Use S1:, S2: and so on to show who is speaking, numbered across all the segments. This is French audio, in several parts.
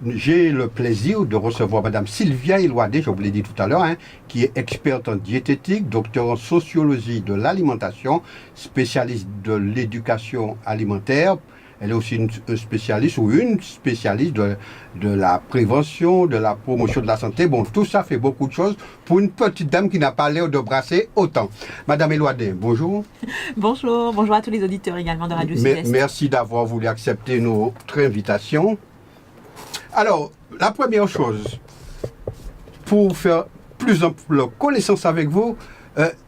S1: j'ai le plaisir de recevoir Madame Sylvia Elouadé, je vous l'ai dit tout à l'heure, qui est experte en diététique, docteur en sociologie de l'alimentation, spécialiste de l'éducation alimentaire. Elle est aussi une spécialiste de la prévention, de la promotion de la santé. Bon, tout ça fait beaucoup de choses pour une petite dame qui n'a pas l'air de brasser autant. Madame Elouadé, bonjour.
S2: Bonjour à tous les auditeurs également de Radio Sud-Est.
S1: Merci d'avoir voulu accepter notre invitation. Alors, la première chose, pour faire plus ample connaissance avec vous,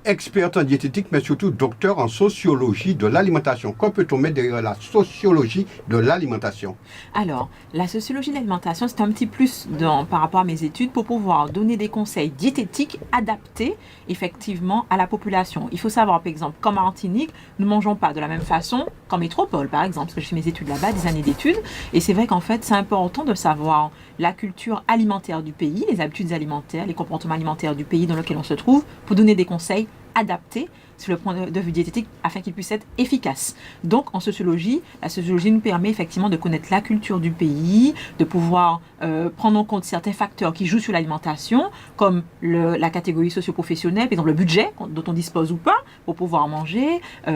S1: experte en diététique, mais surtout docteur en sociologie de l'alimentation. Quoi peut-on mettre derrière la sociologie de l'alimentation?
S2: Alors, la sociologie de l'alimentation, c'est un petit plus par rapport à mes études pour pouvoir donner des conseils diététiques adaptés effectivement à la population. Il faut savoir, par exemple, qu'en Martinique, nous ne mangeons pas de la même façon qu'en métropole, par exemple, parce que j'ai fait mes études là-bas, des années d'études, et c'est vrai qu'en fait, c'est important de savoir la culture alimentaire du pays, les habitudes alimentaires, les comportements alimentaires du pays dans lequel on se trouve, pour donner des conseils adaptés sur le point de vue diététique afin qu'il puisse être efficace. Donc en sociologie, la sociologie nous permet effectivement de connaître la culture du pays, de pouvoir prendre en compte certains facteurs qui jouent sur l'alimentation, comme la catégorie socio-professionnelle, par exemple le budget dont on dispose ou pas pour pouvoir manger, par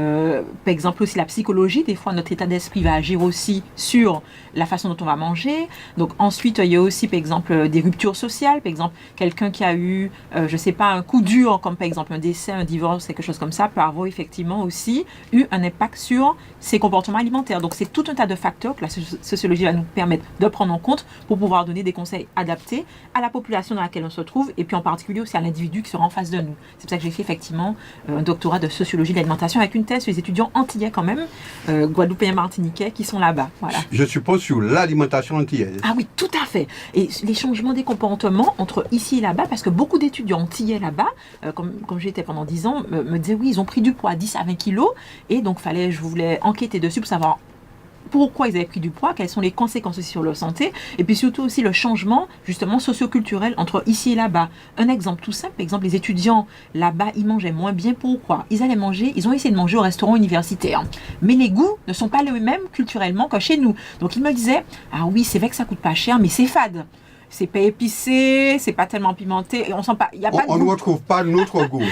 S2: exemple aussi la psychologie, des fois notre état d'esprit va agir aussi sur la façon dont on va manger. Donc ensuite il y a aussi par exemple des ruptures sociales, par exemple quelqu'un qui a eu, je sais pas, un coup dur comme par exemple un décès, un divorce, quelque chose comme ça peut avoir effectivement aussi eu un impact sur ses comportements alimentaires. Donc c'est tout un tas de facteurs que la sociologie va nous permettre de prendre en compte pour pouvoir donner des conseils adaptés à la population dans laquelle on se trouve et puis en particulier aussi à l'individu qui sera en face de nous. C'est pour ça que j'ai fait effectivement un doctorat de sociologie de l'alimentation avec une thèse sur les étudiants antillais quand même, guadeloupéens martiniquais qui sont là-bas. Voilà.
S1: Je suppose sur l'alimentation antillaise.
S2: Ah oui, tout à fait. Et les changements des comportements entre ici et là-bas, parce que beaucoup d'étudiants antillais là-bas, comme j'étais pendant 10 ans, me disaient oui, ils ont pris du poids, 10 à 20 kilos, et donc je voulais enquêter dessus pour savoir pourquoi ils avaient pris du poids, quelles sont les conséquences aussi sur leur santé, et puis surtout aussi le changement justement socio-culturel entre ici et là-bas. Un exemple tout simple, par exemple les étudiants là-bas, ils mangeaient moins bien, pourquoi? Ils ont essayé de manger au restaurant universitaire, mais les goûts ne sont pas les mêmes culturellement que chez nous. Donc ils me disaient, ah oui, c'est vrai que ça coûte pas cher, mais c'est fade. C'est pas épicé, c'est pas tellement pimenté, et on sent pas, il y a pas de
S1: on
S2: goût.
S1: ne retrouve pas notre goût.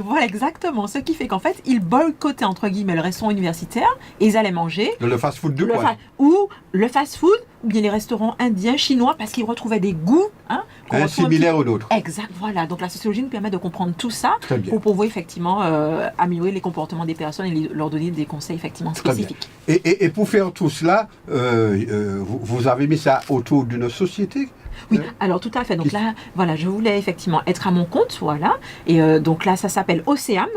S2: Voilà, exactement. Ce qui fait qu'en fait, ils boycottaient entre guillemets le restaurant universitaire et ils allaient manger
S1: Le fast-food du coin.
S2: ou le fast-food ou bien les restaurants indiens, chinois, parce qu'ils retrouvaient des goûts
S1: similaires aux nôtres.
S2: Exact. Voilà. Donc la sociologie nous permet de comprendre tout ça pour pouvoir effectivement améliorer les comportements des personnes et leur donner des conseils effectivement spécifiques.
S1: Et pour faire tout cela, vous avez mis ça autour d'une société?
S2: Oui, alors tout à fait. Donc là, voilà, je voulais effectivement être à mon compte, voilà. Et donc là, ça s'appelle OCEAM,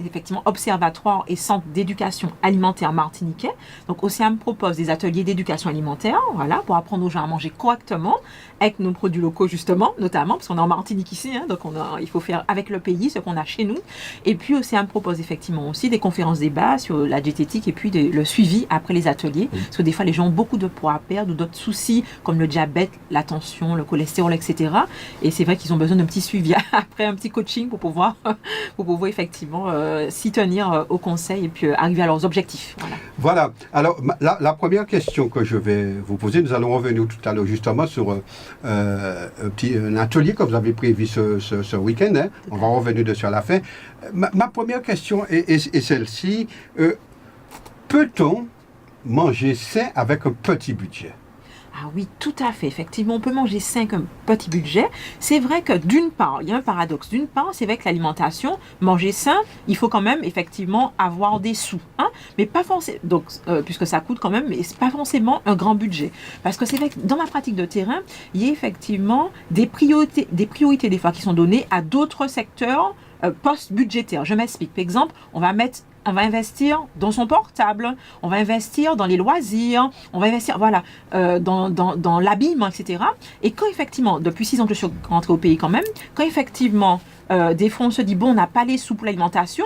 S2: effectivement Observatoire et Centre d'éducation alimentaire martiniquais. Donc OCEAM propose des ateliers d'éducation alimentaire, voilà, pour apprendre aux gens à manger correctement avec nos produits locaux justement, notamment parce qu'on est en Martinique ici, donc il faut faire avec le pays ce qu'on a chez nous. Et puis OCEAM propose effectivement aussi des conférences débats sur la diététique et puis le suivi après les ateliers, parce que des fois les gens ont beaucoup de poids à perdre ou d'autres soucis comme le diabète, la tension, le cholestérol, etc. Et c'est vrai qu'ils ont besoin d'un petit suivi après, un petit coaching pour pouvoir effectivement s'y tenir au conseil et puis arriver à leurs objectifs.
S1: Voilà. Alors, la première question que je vais vous poser, nous allons revenir tout à l'heure justement sur un atelier que vous avez prévu ce week-end. On va revenir dessus à la fin. Ma première question est celle-ci. Peut-on manger sain avec un petit budget?
S2: Ah oui, tout à fait. Effectivement, on peut manger sain comme petit budget. C'est vrai que d'une part, il y a un paradoxe. D'une part, c'est vrai que l'alimentation, manger sain, il faut quand même effectivement avoir des sous. Mais pas forcément, donc, puisque ça coûte quand même, mais c'est pas forcément un grand budget. Parce que c'est vrai que dans ma pratique de terrain, il y a effectivement des priorités des fois qui sont données à d'autres secteurs post-budgétaires. Je m'explique. Par exemple, on va investir dans son portable, on va investir dans les loisirs, on va investir dans l'habillement, etc. Et quand effectivement, depuis 6 ans que je suis rentrée au pays quand même, quand effectivement, des fois on se dit, bon, on n'a pas les sous pour l'alimentation,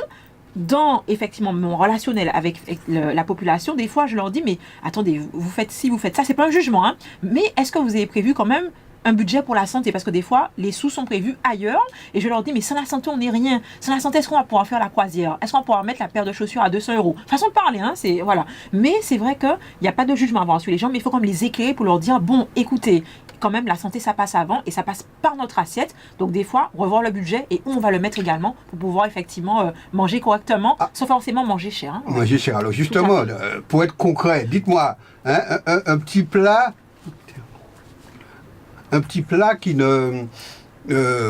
S2: dans effectivement mon relationnel avec la population, des fois je leur dis, mais attendez, vous faites ci, vous faites ça, c'est pas un jugement, mais est-ce que vous avez prévu quand même un budget pour la santé, parce que des fois, les sous sont prévus ailleurs, et je leur dis, mais sans la santé, on n'est rien. Sans la santé, est-ce qu'on va pouvoir faire la croisière? Est-ce qu'on va pouvoir mettre la paire de chaussures à 200 euros? Façon de parler, hein, c'est, voilà. Mais c'est vrai qu'il n'y a pas de jugement à avoir sur les gens, mais il faut comme les éclairer pour leur dire, bon, écoutez, quand même, la santé, ça passe avant, et ça passe par notre assiette. Donc, des fois, revoir le budget, et où on va le mettre également, pour pouvoir effectivement manger correctement, sans forcément manger cher. Hein.
S1: Manger cher. Alors, justement, pour être concret, dites-moi, hein, un petit plat qui ne...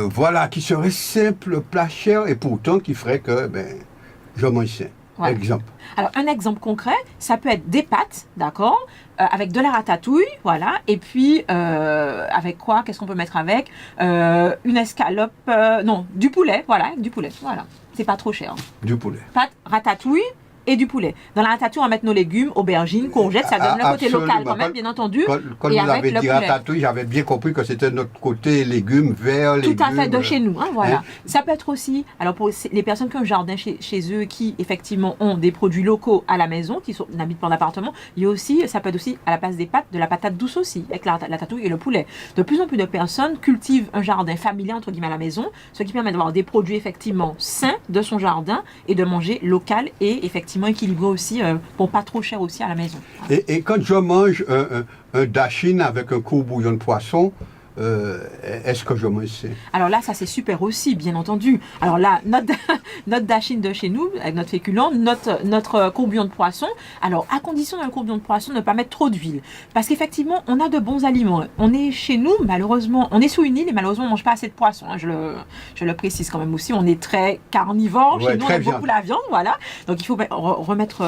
S1: voilà, qui serait simple, plat cher, et pourtant qui ferait que je mange sain.
S2: Ouais.
S1: Exemple.
S2: Alors, un exemple concret, ça peut être des pâtes, d'accord, avec de la ratatouille, voilà, et puis avec quoi? Qu'est-ce qu'on peut mettre avec? Une escalope, non, du poulet, voilà, c'est pas trop cher.
S1: Du poulet.
S2: Pâtes, ratatouille et du poulet. Dans la ratatouille, on va mettre nos légumes, aubergines, courgettes, ça donne le côté local quand même, bien entendu.
S1: Quand
S2: et
S1: vous avez dit ratatouille, j'avais bien compris que c'était notre côté légumes, verts, légumes.
S2: Tout à fait, de chez nous, hein, voilà. Hein? Ça peut être aussi, alors pour les personnes qui ont un jardin chez eux, qui effectivement ont des produits locaux à la maison, qui n'habitent pas en appartement, il y a aussi, ça peut être aussi à la place des pâtes, de la patate douce aussi, avec la ratatouille et le poulet. De plus en plus de personnes cultivent un jardin familial, entre guillemets, à la maison, ce qui permet d'avoir des produits effectivement sains de son jardin et de manger local et effectivement équilibré aussi pour pas trop cher aussi à la maison.
S1: Et quand je mange un dachine avec un courbouillon de poisson, est-ce que je mange ça?
S2: Alors là, ça c'est super aussi, bien entendu. Alors là, notre dachine de chez nous, avec notre féculent, notre courbouillon de poisson, alors à condition d'un courbouillon de poisson, ne pas mettre trop d'huile. Parce qu'effectivement, on a de bons aliments. On est chez nous, malheureusement, on est sous une île et malheureusement, on ne mange pas assez de poisson. Hein, je le précise quand même aussi, on est très carnivore.
S1: Ouais,
S2: chez nous, on aime beaucoup la viande, voilà. Donc il faut remettre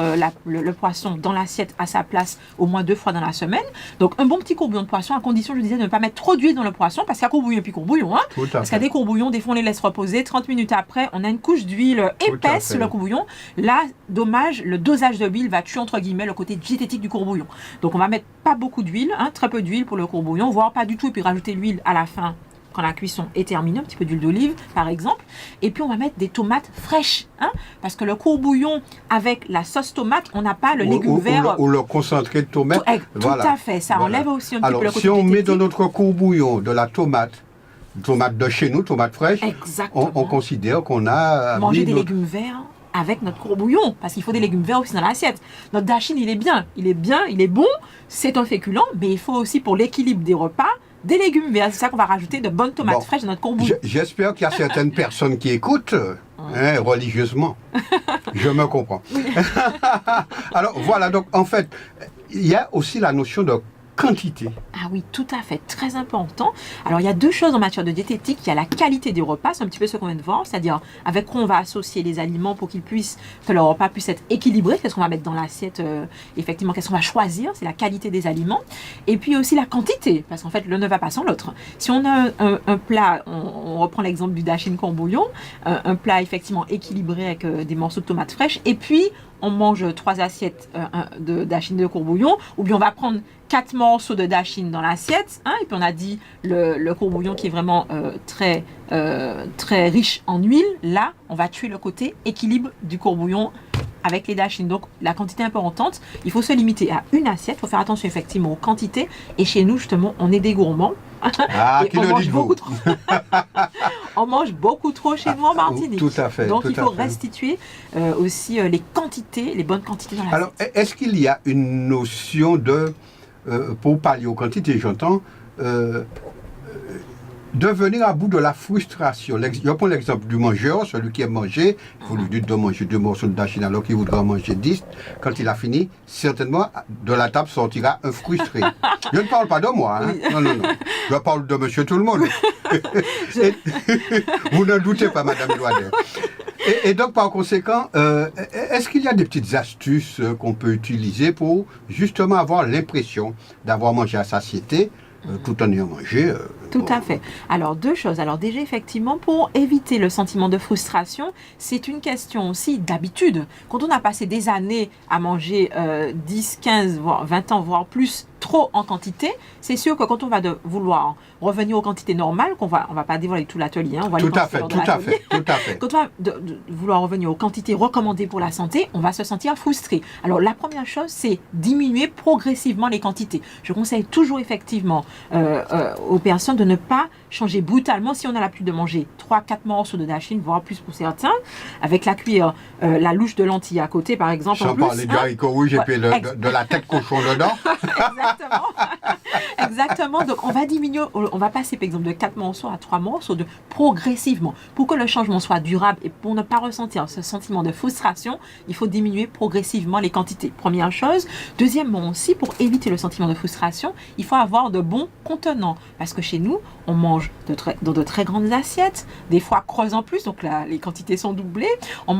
S2: le poisson dans l'assiette à sa place au moins 2 fois dans la semaine. Donc un bon petit courbouillon de poisson, à condition, je disais, de ne pas mettre trop d'huile dans le poisson, parce qu'il y a courbouillon et puis courbouillon, hein. Parce qu'il y a des courbouillons, des fois on les laisse reposer, 30 minutes après, on a une couche d'huile épaisse sur le courbouillon. Là, dommage, le dosage de l'huile va tuer entre guillemets le côté diététique du courbouillon. Donc on va mettre pas beaucoup d'huile, hein, très peu d'huile pour le courbouillon, voire pas du tout, et puis rajouter l'huile à la fin quand la cuisson est terminée, un petit peu d'huile d'olive par exemple, et puis on va mettre des tomates fraîches, hein, parce que le courbouillon avec la sauce tomate, on n'a pas le légume vert.
S1: Ou le concentré de tomate.
S2: Tout à fait, ça enlève aussi un petit peu le côté
S1: si on met dans notre courbouillon de la tomate de chez nous, tomate fraîche, on considère qu'on a
S2: mangé des légumes verts avec notre courbouillon, parce qu'il faut des légumes verts aussi dans l'assiette. Notre dachine, il est bon, c'est un féculent, mais il faut aussi pour l'équilibre des repas, des légumes verts. C'est ça qu'on va rajouter de bonnes tomates fraîches dans notre courbouillon.
S1: J'espère qu'il y a certaines personnes qui écoutent religieusement. Je me comprends. Alors voilà, donc en fait, il y a aussi la notion de quantité.
S2: Ah oui, tout à fait, très important. Alors il y a 2 choses en matière de diététique. Il y a la qualité des repas, c'est un petit peu ce qu'on vient de voir, c'est-à-dire avec quoi on va associer les aliments pour que le repas puisse être équilibré, qu'est-ce qu'on va mettre dans l'assiette, effectivement, qu'est-ce qu'on va choisir, c'est la qualité des aliments. Et puis aussi la quantité, parce qu'en fait l'un ne va pas sans l'autre. Si on a un plat, on reprend l'exemple du dachine courbouillon, un plat effectivement équilibré avec des morceaux de tomates fraîches, et puis on mange 3 assiettes de dachine de courbouillon, ou bien on va prendre 4 morceaux de dachine dans l'assiette, hein, et puis on a dit le courbouillon qui est vraiment très riche en huile. Là, on va tuer le côté équilibre du courbouillon avec les dachines. Donc la quantité est importante, il faut se limiter à une assiette, il faut faire attention effectivement aux quantités, et chez nous justement on est des gourmands.
S1: Qui le dites-vous?
S2: On mange beaucoup trop chez nous en Martinique.
S1: Tout à fait.
S2: Donc il faut restituer aussi les quantités, les bonnes quantités dans l'assiette.
S1: Alors est-ce qu'il y a une notion de, pour parler aux quantités j'entends, de venir à bout de la frustration. Je prends l'exemple du mangeur, celui qui aime manger, il faut lui dire de manger 2 morceaux de dachine alors qu'il voudra manger 10. Quand il a fini, certainement, de la table sortira un frustré. Je ne parle pas de moi, hein. Oui. Non. Je parle de monsieur tout le monde. Vous ne doutez pas, madame Loader. Et donc, par conséquent, est-ce qu'il y a des petites astuces qu'on peut utiliser pour justement avoir l'impression d'avoir mangé à satiété, tout en ayant mangé
S2: Tout à fait. Alors, deux choses. Alors, déjà, effectivement, pour éviter le sentiment de frustration, c'est une question aussi d'habitude. Quand on a passé des années à manger 10, 15, voire 20 ans, voire plus, trop en quantité, c'est sûr que quand on va vouloir revenir aux quantités normales, on va pas dévoiler tout l'atelier, on va
S1: tout à fait.
S2: Quand on va vouloir revenir aux quantités recommandées pour la santé, on va se sentir frustré. Alors la première chose, c'est diminuer progressivement les quantités. Je conseille toujours effectivement aux personnes de ne pas changer brutalement si on a l'habitude de manger 3-4 morceaux de dachine, voire plus pour certains, avec la cuillère, la louche de lentilles à côté par exemple.
S1: Sans parler du haricot rouge et puis de la tête cochon dedans.
S2: Exactement. Donc, on va diminuer, on va passer par exemple de 4 morceaux à 3 morceaux progressivement. Pour que le changement soit durable et pour ne pas ressentir ce sentiment de frustration, il faut diminuer progressivement les quantités. Première chose. Deuxièmement aussi, pour éviter le sentiment de frustration, il faut avoir de bons contenants. Parce que chez nous, on mange dans de très grandes assiettes, des fois creusent en plus, donc là, les quantités sont doublées. On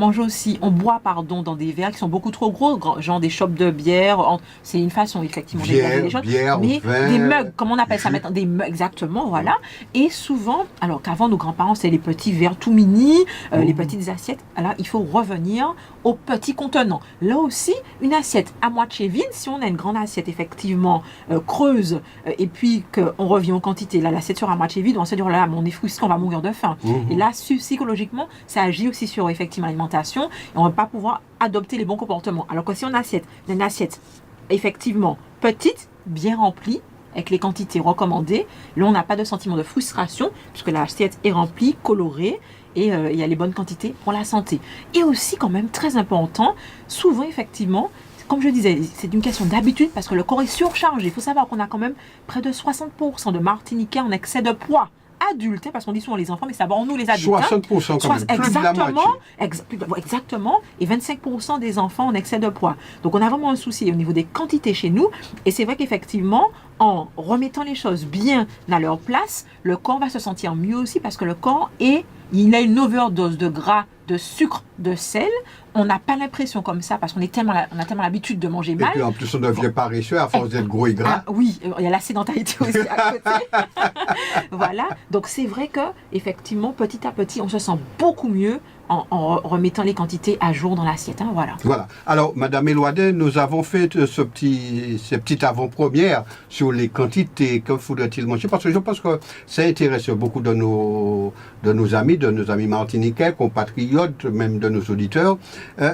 S2: boit dans des verres qui sont beaucoup trop gros, genre des chopes de bière. C'est une façon effectivement
S1: bière,
S2: des choses.
S1: Bière,
S2: mais
S1: vin,
S2: des mugs, comme on appelle ça maintenant, des mugs, exactement, voilà. Et souvent, alors qu'avant nos grands-parents, c'était les petits verres tout mini, les petites assiettes, alors il faut revenir aux petits contenants. Là aussi, une assiette à moitié vide, si on a une grande assiette effectivement creuse, et puis qu'on revient aux quantités, là l'assiette sera à moitié vide, on se dit, oh là là, on est frustré, on va mourir de faim. Et là, psychologiquement, ça agit aussi sur effectivement l'alimentation, et on ne va pas pouvoir adopter les bons comportements. Alors que si on a une assiette effectivement petite, bien remplie, avec les quantités recommandées, là on n'a pas de sentiment de frustration, puisque l'assiette est remplie, colorée, et il y a les bonnes quantités pour la santé. Et aussi quand même très important, souvent effectivement, comme je disais, c'est une question d'habitude parce que le corps est surchargé. Il faut savoir qu'on a quand même près de 60% de Martiniquais en excès de poids adultes, parce qu'on dit souvent les enfants, mais c'est d'abord nous les adultes.
S1: 60% quand même, plus de la moitié.
S2: Exactement, et 25% des enfants en excès de poids. Donc on a vraiment un souci au niveau des quantités chez nous, et c'est vrai qu'effectivement, en remettant les choses bien à leur place, le corps va se sentir mieux aussi, parce que le corps il a une overdose de gras, de sucre, de sel. On n'a pas l'impression comme ça parce qu'on a tellement l'habitude de manger mal.
S1: Et puis en plus, on devient paresseux à force d'être gros et gras.
S2: Oui, il y a la sédentarité aussi à côté. Voilà. Donc c'est vrai que effectivement, petit à petit, on se sent beaucoup mieux en remettant les quantités à jour dans l'assiette. Hein, voilà.
S1: Voilà. Alors, Madame Elouadet, nous avons fait ces petites avant-premières sur les quantités, que faudrait-il manger, parce que je pense que ça intéresse beaucoup de nos amis martiniquais, compatriotes, même de nos auditeurs.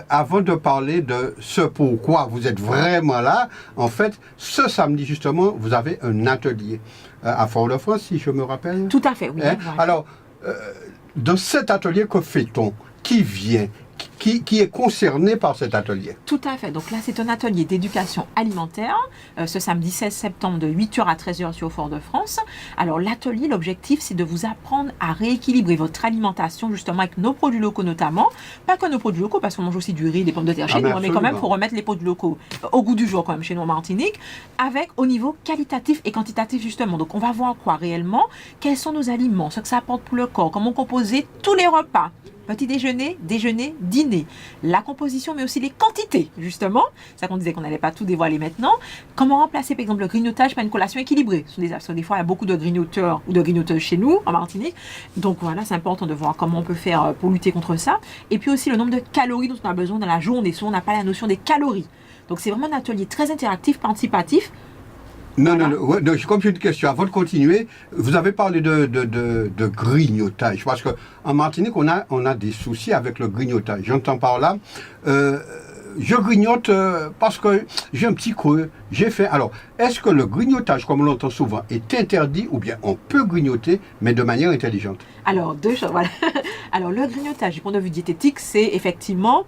S1: Avant de parler de ce pourquoi vous êtes vraiment là, en fait, ce samedi, justement, vous avez un atelier à Fort-de-France, si je me rappelle.
S2: Tout à fait, oui.
S1: Hein? Voilà. Alors, dans cet atelier, que fait-on? Qui vient? Qui est concerné par cet atelier?
S2: Tout à fait. Donc là, c'est un atelier d'éducation alimentaire, ce samedi 16 septembre de 8h à 13h sur Fort-de-France. Alors l'atelier, l'objectif, c'est de vous apprendre à rééquilibrer votre alimentation, justement avec nos produits locaux notamment. Pas que nos produits locaux, parce qu'on mange aussi du riz, des pommes de terre chez nous, mais quand même, il faut remettre les produits locaux au goût du jour quand même chez nous en Martinique, avec au niveau qualitatif et quantitatif justement. Donc on va voir quoi réellement, quels sont nos aliments, ce que ça apporte pour le corps, comment composer tous les repas. Petit déjeuner, dîner. La composition, mais aussi les quantités, justement. Ça qu'on disait qu'on n'allait pas tout dévoiler maintenant. Comment remplacer, par exemple, le grignotage par une collation équilibrée. Parce que des fois, il y a beaucoup de grignoteurs ou de grignoteuses chez nous, en Martinique. Donc voilà, c'est important de voir comment on peut faire pour lutter contre ça. Et puis aussi le nombre de calories dont on a besoin dans la journée. Souvent, on n'a pas la notion des calories. Donc c'est vraiment un atelier très interactif, participatif.
S1: Non, comme j'ai une question, avant de continuer, vous avez parlé de grignotage, parce qu'en Martinique, on a des soucis avec le grignotage. J'entends par là, je grignote parce que j'ai un petit creux, j'ai faim. Alors, est-ce que le grignotage, comme on l'entend souvent, est interdit ou bien on peut grignoter, mais de manière intelligente?
S2: Alors, deux choses, voilà. Alors, le grignotage, du point de vue diététique, c'est effectivement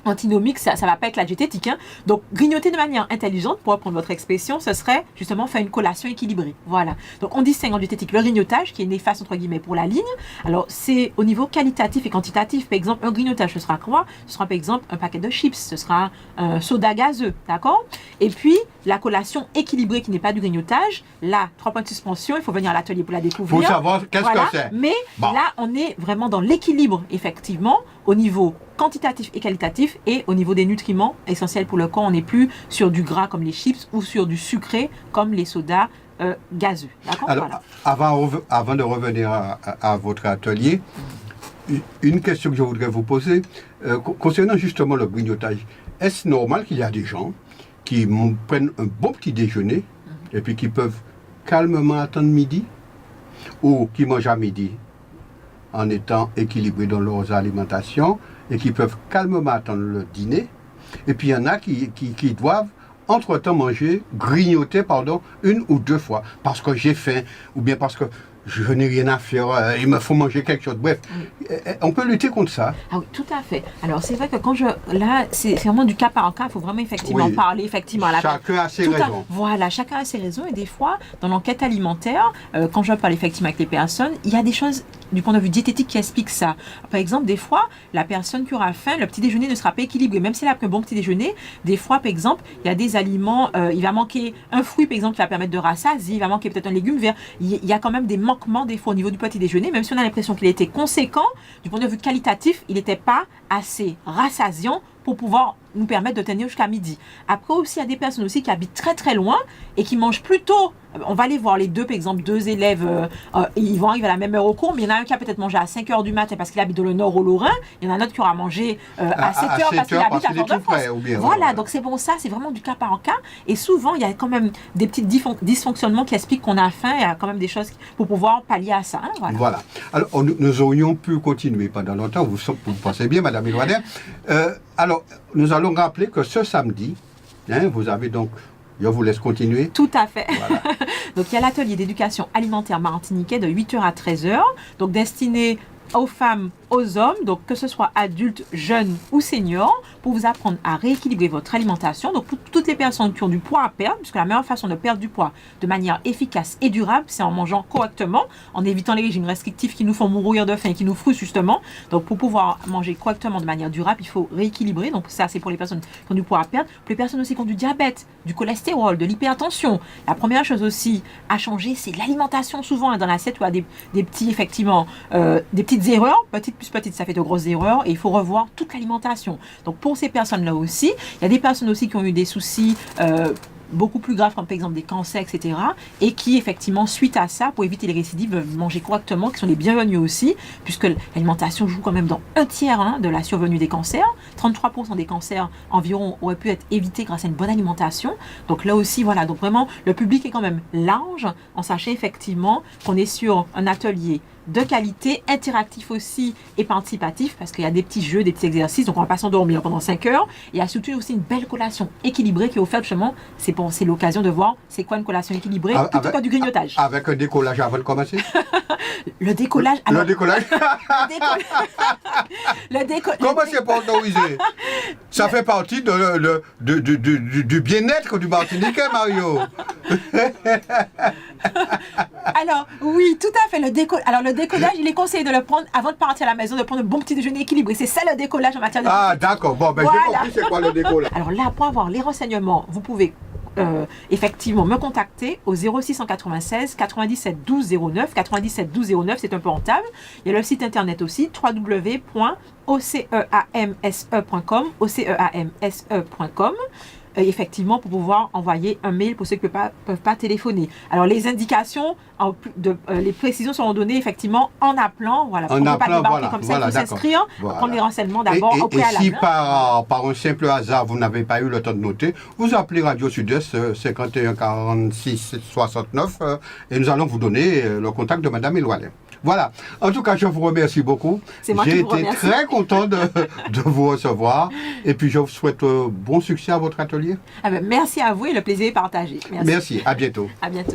S2: antinomique, ça va pas être la diététique. Hein. Donc, grignoter de manière intelligente, pour reprendre votre expression, ce serait justement faire une collation équilibrée. Voilà. Donc, on distingue en diététique le grignotage, qui est néfaste, entre guillemets, pour la ligne. Alors, c'est au niveau qualitatif et quantitatif. Par exemple, un grignotage, ce sera quoi? Ce sera, par exemple, un paquet de chips. Ce sera un soda gazeux. D'accord? Et puis, la collation équilibrée, qui n'est pas du grignotage. Là, 3 points de suspension. Il faut venir à l'atelier pour la découvrir.
S1: Pour savoir qu'est-ce que c'est.
S2: Mais là, on est vraiment dans l'équilibre, effectivement, au niveau quantitatif et qualitatif, et au niveau des nutriments essentiels pour le corps, on n'est plus sur du gras comme les chips ou sur du sucré comme les sodas gazeux. D'accord.
S1: Alors,
S2: Voilà.
S1: avant de revenir à votre atelier, une question que je voudrais vous poser, concernant justement le grignotage, est-ce normal qu'il y a des gens qui prennent un bon petit déjeuner et puis qui peuvent calmement attendre midi, ou qui mangent à midi en étant équilibrés dans leurs alimentations et qui peuvent calmement attendre le dîner, et puis il y en a qui doivent entre-temps grignoter, une ou deux fois, parce que j'ai faim, ou bien parce que je n'ai rien à faire, il me faut manger quelque chose. Bref, on peut lutter contre ça.
S2: Ah oui, tout à fait. Alors, c'est vrai que là, c'est vraiment du cas par cas. Il faut vraiment effectivement parler effectivement à la
S1: chacun a ses raisons.
S2: Voilà, chacun a ses raisons. Et des fois, dans l'enquête alimentaire, quand je parle effectivement avec les personnes, il y a des choses du point de vue diététique qui expliquent ça. Par exemple, des fois, la personne qui aura faim, le petit déjeuner ne sera pas équilibré. Même si elle a pris un bon petit déjeuner, des fois, par exemple, il y a des aliments, il va manquer un fruit, par exemple, qui va permettre de rassasier, il va manquer peut-être un légume vert. Il y a quand même des manquements, des fois, au niveau du petit déjeuner, même si on a l'impression qu'il a été conséquent, du point de vue qualitatif, il n'était pas assez rassasiant pour pouvoir nous permettre de tenir jusqu'à midi. Après aussi, il y a des personnes aussi qui habitent très très loin et qui mangent plutôt. On va aller voir les deux, par exemple, deux élèves, ils vont arriver à la même heure au cours, mais il y en a un qui a peut-être mangé à 5 h du matin parce qu'il habite dans le nord au Lorrain, il y en a un autre qui aura mangé à 7 h parce qu'il habite à Fort-de-France. Voilà, donc c'est bon, ça, c'est vraiment du cas par cas. Et souvent, il y a quand même des petits dysfonctionnements qui expliquent qu'on a faim, il y a quand même des choses pour pouvoir pallier à ça. Hein,
S1: voilà. Alors, nous aurions pu continuer pendant longtemps, vous pensez bien, Madame Éloinet. Alors, nous allons rappeler que ce samedi, vous avez donc, je vous laisse continuer.
S2: Tout à fait.
S1: Voilà.
S2: Donc, il y a l'atelier d'éducation alimentaire martiniquais de 8 h à 13 h, donc destiné aux femmes, aux hommes, donc que ce soit adultes, jeunes ou seniors, pour vous apprendre à rééquilibrer votre alimentation. Donc pour toutes les personnes qui ont du poids à perdre, puisque la meilleure façon de perdre du poids de manière efficace et durable, c'est en mangeant correctement, en évitant les régimes restrictifs qui nous font mourir de faim et qui nous frustrent justement. Donc pour pouvoir manger correctement de manière durable, il faut rééquilibrer. Donc ça, c'est pour les personnes qui ont du poids à perdre. Pour les personnes aussi qui ont du diabète, du cholestérol, de l'hypertension, la première chose aussi à changer, c'est l'alimentation. Souvent, dans l'assiette, il y a des petits, effectivement, des petites erreurs, petites plus petites, ça fait de grosses erreurs, et il faut revoir toute l'alimentation. Donc pour ces personnes-là aussi, il y a des personnes aussi qui ont eu des soucis beaucoup plus graves, comme par exemple des cancers, etc., et qui effectivement, suite à ça, pour éviter les récidives, veulent manger correctement, qui sont les bienvenus aussi, puisque l'alimentation joue quand même dans un tiers de la survenue des cancers. 33% des cancers environ auraient pu être évités grâce à une bonne alimentation. Donc là aussi, voilà, donc vraiment, le public est quand même large, en sachant effectivement qu'on est sur un atelier de qualité, interactif aussi et participatif, parce qu'il y a des petits jeux, des petits exercices, donc on ne va pas s'endormir pendant 5 heures. Il y a surtout aussi une belle collation équilibrée qui est offerte justement, c'est l'occasion de voir c'est quoi une collation équilibrée, plutôt que du grignotage.
S1: Avec un décollage avant de commencer.
S2: Le décollage. Alors,
S1: le décollage. Commencez par autoriser. Ça fait partie du bien-être du Martiniquais, Mario.
S2: Alors, oui, tout à fait. Le décollage, il est conseillé de le prendre avant de partir à la maison, de prendre un bon petit déjeuner équilibré. C'est ça le décollage en matière de...
S1: Ah, d'accord. Bon, ben voilà. J'ai compris c'est quoi le décollage.
S2: Alors là, pour avoir les renseignements, vous pouvez effectivement me contacter au 0696 97 12 09. 97 12 09, c'est un peu rentable. Il y a le site internet aussi, www.oceamse.com, oceamse.com. Effectivement, pour pouvoir envoyer un mail pour ceux qui ne peuvent pas téléphoner. Alors, les indications, les précisions seront données effectivement en appelant. Voilà, pour ne pas débarquer comme ça, il faut s'inscrire, prendre les renseignements d'abord au préalable.
S1: Et si par un simple hasard, vous n'avez pas eu le temps de noter, vous appelez Radio Sud-Est 51 46 69 et nous allons vous donner le contact de Madame Éloinet. Voilà. En tout cas, je vous remercie beaucoup. J'ai été très content de vous recevoir. Et puis, je vous souhaite bon succès à votre atelier.
S2: Merci à vous et le plaisir est partagé.
S1: Merci. À bientôt.
S2: À bientôt.